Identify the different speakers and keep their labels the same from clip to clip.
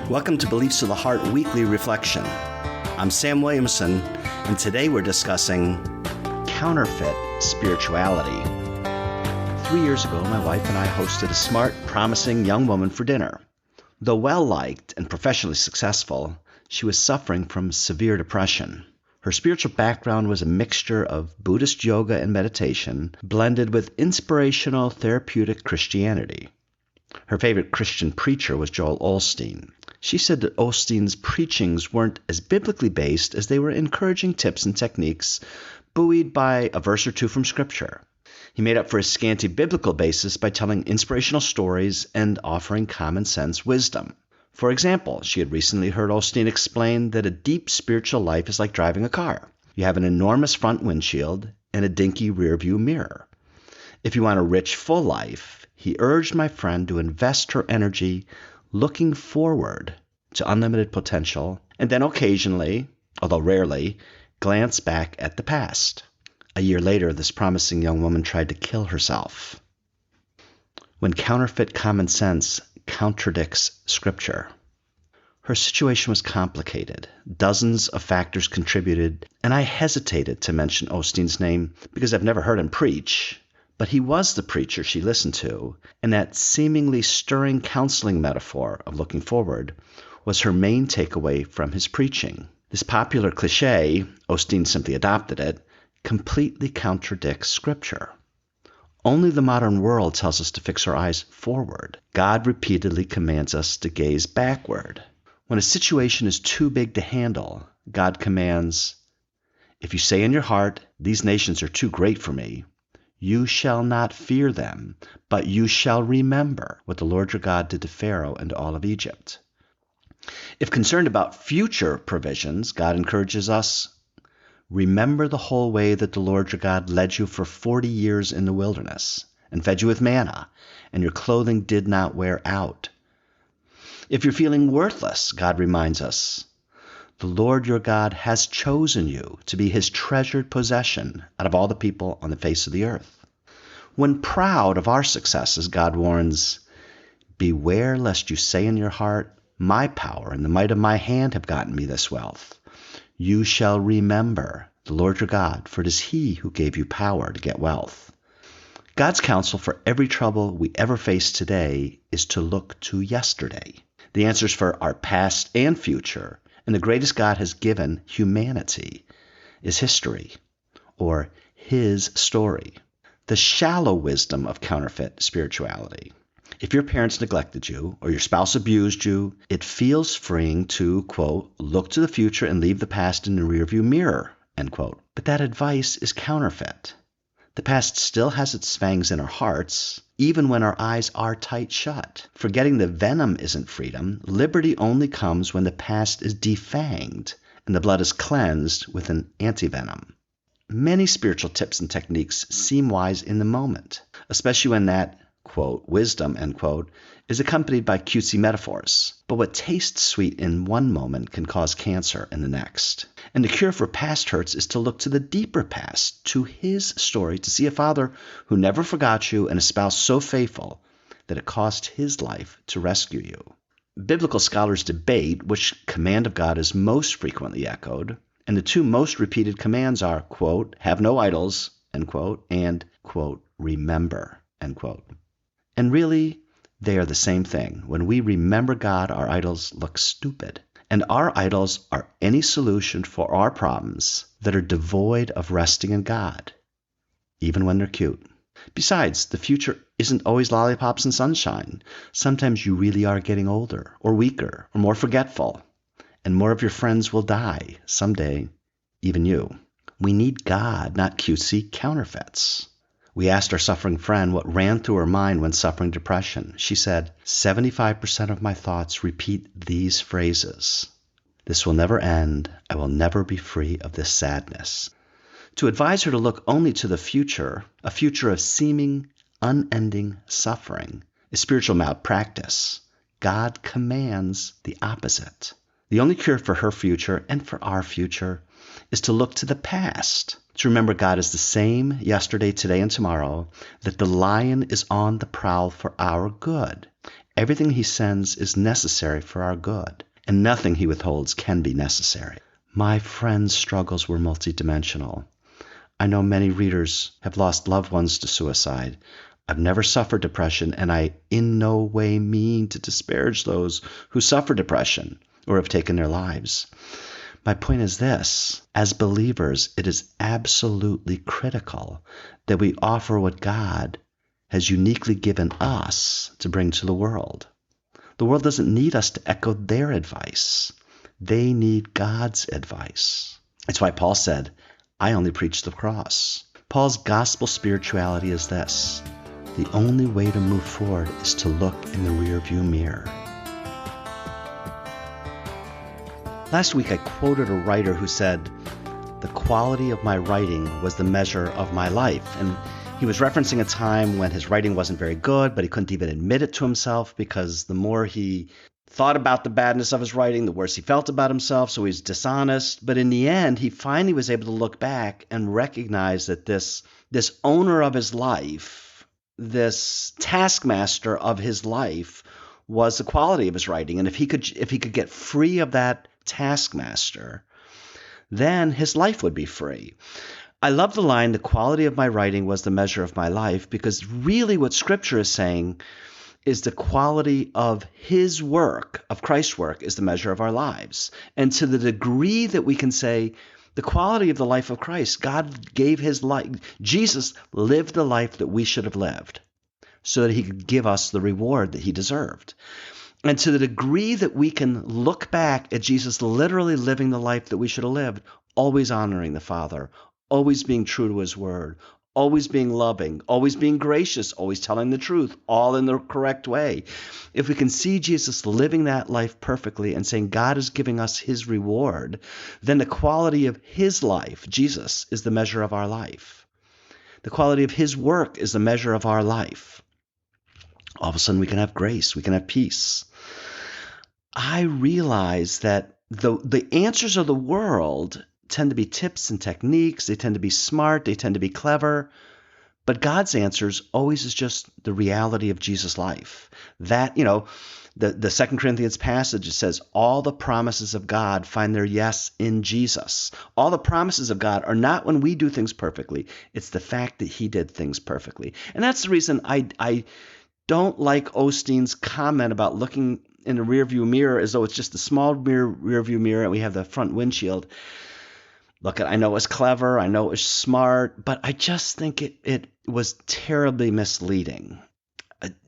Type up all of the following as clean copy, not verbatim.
Speaker 1: Welcome to Beliefs of the Heart Weekly Reflection. I'm Sam Williamson, and today we're discussing Counterfeit Spirituality. 3 years ago, my wife and I hosted a smart, promising young woman for dinner. Though well-liked and professionally successful, she was suffering from severe depression. Her spiritual background was a mixture of Buddhist yoga and meditation, blended with inspirational, therapeutic Christianity. Her favorite Christian preacher was Joel Osteen. She said that Osteen's preachings weren't as biblically based as they were encouraging tips and techniques buoyed by a verse or two from Scripture. He made up for his scanty biblical basis by telling inspirational stories and offering common sense wisdom. For example, she had recently heard Osteen explain that a deep spiritual life is like driving a car. You have an enormous front windshield and a dinky rearview mirror. If you want a rich, full life, he urged my friend to invest her energy looking forward to unlimited potential, and then occasionally, although rarely, glance back at the past. A year later, this promising young woman tried to kill herself. When counterfeit common sense contradicts Scripture. Her situation was complicated. Dozens of factors contributed, and I hesitated to mention Osteen's name because I've never heard him preach. But he was the preacher she listened to, and that seemingly stirring counseling metaphor of looking forward was her main takeaway from his preaching. This popular cliche, Osteen simply adopted it, completely contradicts Scripture. Only the modern world tells us to fix our eyes forward. God repeatedly commands us to gaze backward. When a situation is too big to handle, God commands, "If you say in your heart, 'These nations are too great for me,' you shall not fear them, but you shall remember what the Lord your God did to Pharaoh and to all of Egypt." If concerned about future provisions, God encourages us, "Remember the whole way that the Lord your God led you for 40 years in the wilderness and fed you with manna, and your clothing did not wear out." If you're feeling worthless, God reminds us, "The Lord your God has chosen you to be his treasured possession out of all the people on the face of the earth." When proud of our successes, God warns, "Beware lest you say in your heart, 'My power and the might of my hand have gotten me this wealth.' You shall remember the Lord your God, for it is he who gave you power to get wealth." God's counsel for every trouble we ever face today is to look to yesterday. The answers for our past and future, and the greatest God has given humanity, is history, or his story. The shallow wisdom of counterfeit spirituality. If your parents neglected you, or your spouse abused you, it feels freeing to, quote, "look to the future and leave the past in the rearview mirror," end quote. But that advice is counterfeit. The past still has its fangs in our hearts, even when our eyes are tight shut. Forgetting that venom isn't freedom, liberty only comes when the past is defanged and the blood is cleansed with an antivenom. Many spiritual tips and techniques seem wise in the moment, especially when that, quote, "wisdom," end quote, is accompanied by cutesy metaphors. But what tastes sweet in one moment can cause cancer in the next. And the cure for past hurts is to look to the deeper past, to his story, to see a father who never forgot you and a spouse so faithful that it cost his life to rescue you. Biblical scholars debate which command of God is most frequently echoed, and the two most repeated commands are, quote, "have no idols," end quote, and, quote, "remember," end quote. And really, they are the same thing. When we remember God, our idols look stupid. And our idols are any solution for our problems that are devoid of resting in God, even when they're cute. Besides, the future isn't always lollipops and sunshine. Sometimes you really are getting older, or weaker, or more forgetful. And more of your friends will die someday, even you. We need God, not cutesy counterfeits. We asked our suffering friend what ran through her mind when suffering depression. She said, 75% of my thoughts repeat these phrases. "This will never end. I will never be free of this sadness." To advise her to look only to the future, a future of seeming unending suffering, is spiritual malpractice. God commands the opposite. The only cure for her future and for our future is to look to the past, to remember God is the same yesterday, today, and tomorrow, that the lion is on the prowl for our good. Everything he sends is necessary for our good, and nothing he withholds can be necessary. My friend's struggles were multidimensional. I know many readers have lost loved ones to suicide. I've never suffered depression, and I in no way mean to disparage those who suffer depression or have taken their lives. My point is this: as believers, it is absolutely critical that we offer what God has uniquely given us to bring to the world. The world doesn't need us to echo their advice. They need God's advice. That's why Paul said, I only preach the cross. Paul's gospel spirituality is this: the only way to move forward is to look in the rearview mirror. Last week I quoted a writer who said, the quality of my writing was the measure of my life. And he was referencing a time when his writing wasn't very good, but he couldn't even admit it to himself because the more he thought about the badness of his writing, the worse he felt about himself, so he was dishonest. But in the end, he finally was able to look back and recognize that this owner of his life, this taskmaster of his life, was the quality of his writing. And if he could get free of that taskmaster, then his life would be free. I love the line, the quality of my writing was the measure of my life, because really what Scripture is saying is the quality of his work, of Christ's work, is the measure of our lives. And to the degree that we can say the quality of the life of Christ, God gave his life, Jesus lived the life that we should have lived so that he could give us the reward that he deserved. And to the degree that we can look back at Jesus literally living the life that we should have lived, always honoring the Father, always being true to his word, always being loving, always being gracious, always telling the truth, all in the correct way. If we can see Jesus living that life perfectly and saying God is giving us his reward, then the quality of his life, Jesus, is the measure of our life. The quality of his work is the measure of our life. All of a sudden we can have grace, we can have peace. I realize that the answers of the world tend to be tips and techniques. They tend to be smart. They tend to be clever. But God's answers always is just the reality of Jesus' life. That, the 2 Corinthians passage, it says, all the promises of God find their yes in Jesus. All the promises of God are not when we do things perfectly. It's the fact that he did things perfectly. And that's the reason I don't like Osteen's comment about looking in the rearview mirror as though it's just a small rearview mirror and we have the front windshield. Look, I know it was clever, I know it was smart, but I just think it was terribly misleading.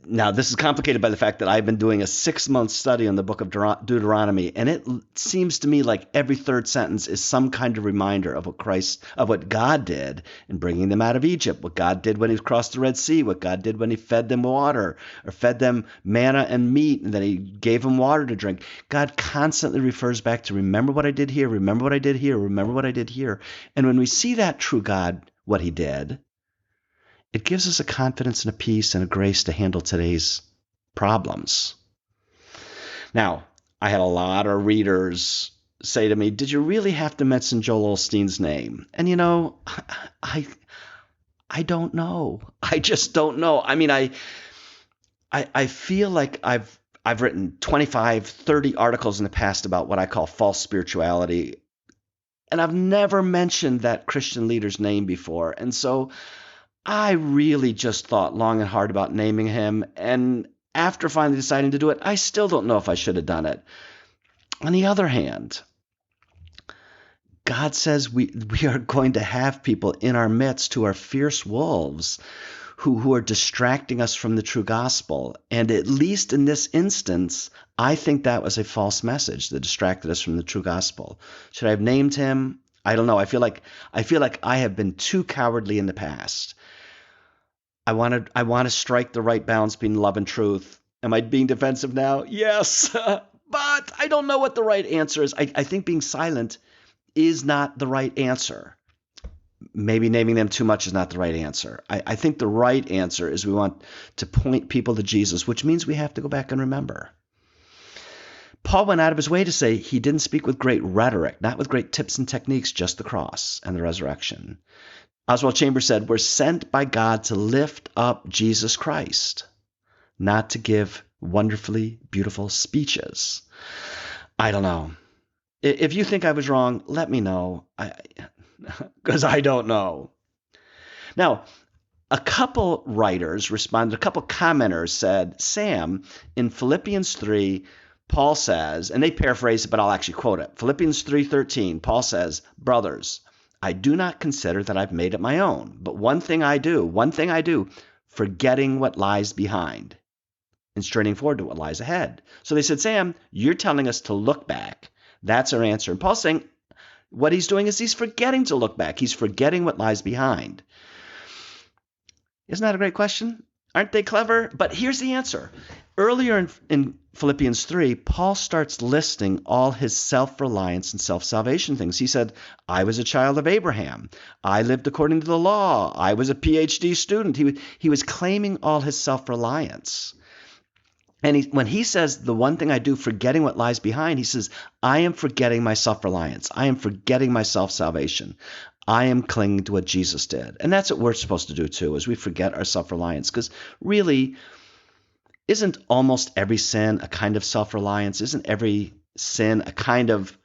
Speaker 1: Now, this is complicated by the fact that I've been doing a 6-month study on the book of Deuteronomy, and it seems to me like every third sentence is some kind of reminder of what God did in bringing them out of Egypt, what God did when he crossed the Red Sea, what God did when he fed them water, or fed them manna and meat, and then he gave them water to drink. God constantly refers back to, remember what I did here, remember what I did here, remember what I did here. And when we see that true God, what he did, it gives us a confidence and a peace and a grace to handle today's problems. Now, I had a lot of readers say to me, did you really have to mention Joel Osteen's name? And I don't know. I just don't know. I mean, I feel like I've written 25, 30 articles in the past about what I call false spirituality, and I've never mentioned that Christian leader's name before. And so I really just thought long and hard about naming him, and after finally deciding to do it, I still don't know if I should have done it. On the other hand, God says we are going to have people in our midst who are fierce wolves, who are distracting us from the true gospel. And at least in this instance, I think that was a false message that distracted us from the true gospel. Should I have named him? I don't know. I feel like I have been too cowardly in the past. I want to strike the right balance between love and truth. Am I being defensive now? Yes, but I don't know what the right answer is. I think being silent is not the right answer. Maybe naming them too much is not the right answer. I think the right answer is we want to point people to Jesus, which means we have to go back and remember. Paul went out of his way to say he didn't speak with great rhetoric, not with great tips and techniques, just the cross and the resurrection. Oswald Chambers said, we're sent by God to lift up Jesus Christ, not to give wonderfully beautiful speeches. I don't know. If you think I was wrong, let me know, because I don't know. Now, a couple writers responded, a couple commenters said, Sam, in Philippians 3, Paul says, and they paraphrase it, but I'll actually quote it. Philippians 3:13, Paul says, brothers, I do not consider that I've made it my own, but one thing I do, forgetting what lies behind and straining forward to what lies ahead. So they said, Sam, you're telling us to look back. That's our answer. And Paul's saying what he's doing is he's forgetting to look back. He's forgetting what lies behind. Isn't that a great question? Aren't they clever? But here's the answer. Earlier in Philippians 3, Paul starts listing all his self-reliance and self-salvation things. He said, I was a child of Abraham. I lived according to the law. I was a PhD student. He was claiming all his self-reliance. And when he says, the one thing I do, forgetting what lies behind, he says, I am forgetting my self-reliance. I am forgetting my self-salvation. I am clinging to what Jesus did. And that's what we're supposed to do too, is we forget our self-reliance. Because really, isn't almost every sin a kind of self-reliance? Isn't every sin a kind of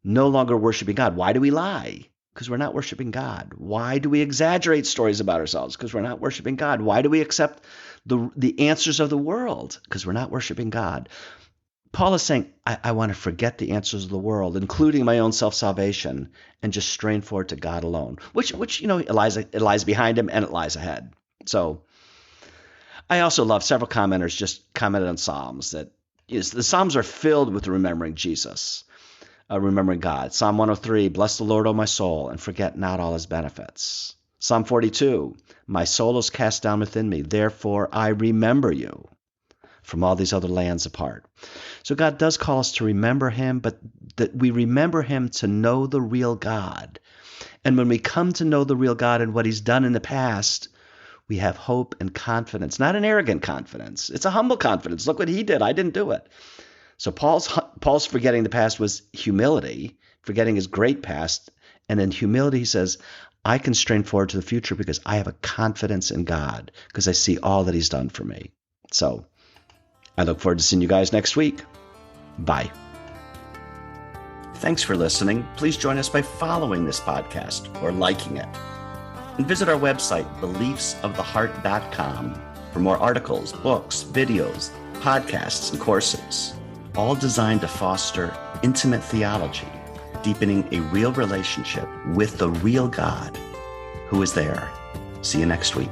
Speaker 1: no longer worshiping God? Why do we lie? Because we're not worshiping God. Why do we exaggerate stories about ourselves? Because we're not worshiping God. Why do we accept the answers of the world? Because we're not worshiping God. Paul is saying, I want to forget the answers of the world, including my own self-salvation, and just strain forward to God alone, which it lies behind him and it lies ahead. So I also love several commenters just commented on Psalms that the Psalms are filled with remembering Jesus, remembering God. Psalm 103, bless the Lord, O my soul, and forget not all his benefits. Psalm 42, my soul is cast down within me, therefore I remember you from all these other lands apart. So God does call us to remember him, but that we remember him to know the real God. And when we come to know the real God and what he's done in the past, we have hope and confidence, not an arrogant confidence. It's a humble confidence. Look what he did. I didn't do it. So Paul's forgetting the past was humility, forgetting his great past. And in humility, he says, I can strain forward to the future because I have a confidence in God because I see all that he's done for me. So I look forward to seeing you guys next week. Bye. Thanks for listening. Please join us by following this podcast or liking it. And visit our website, beliefsoftheheart.com, for more articles, books, videos, podcasts, and courses, all designed to foster intimate theology, deepening a real relationship with the real God who is there. See you next week.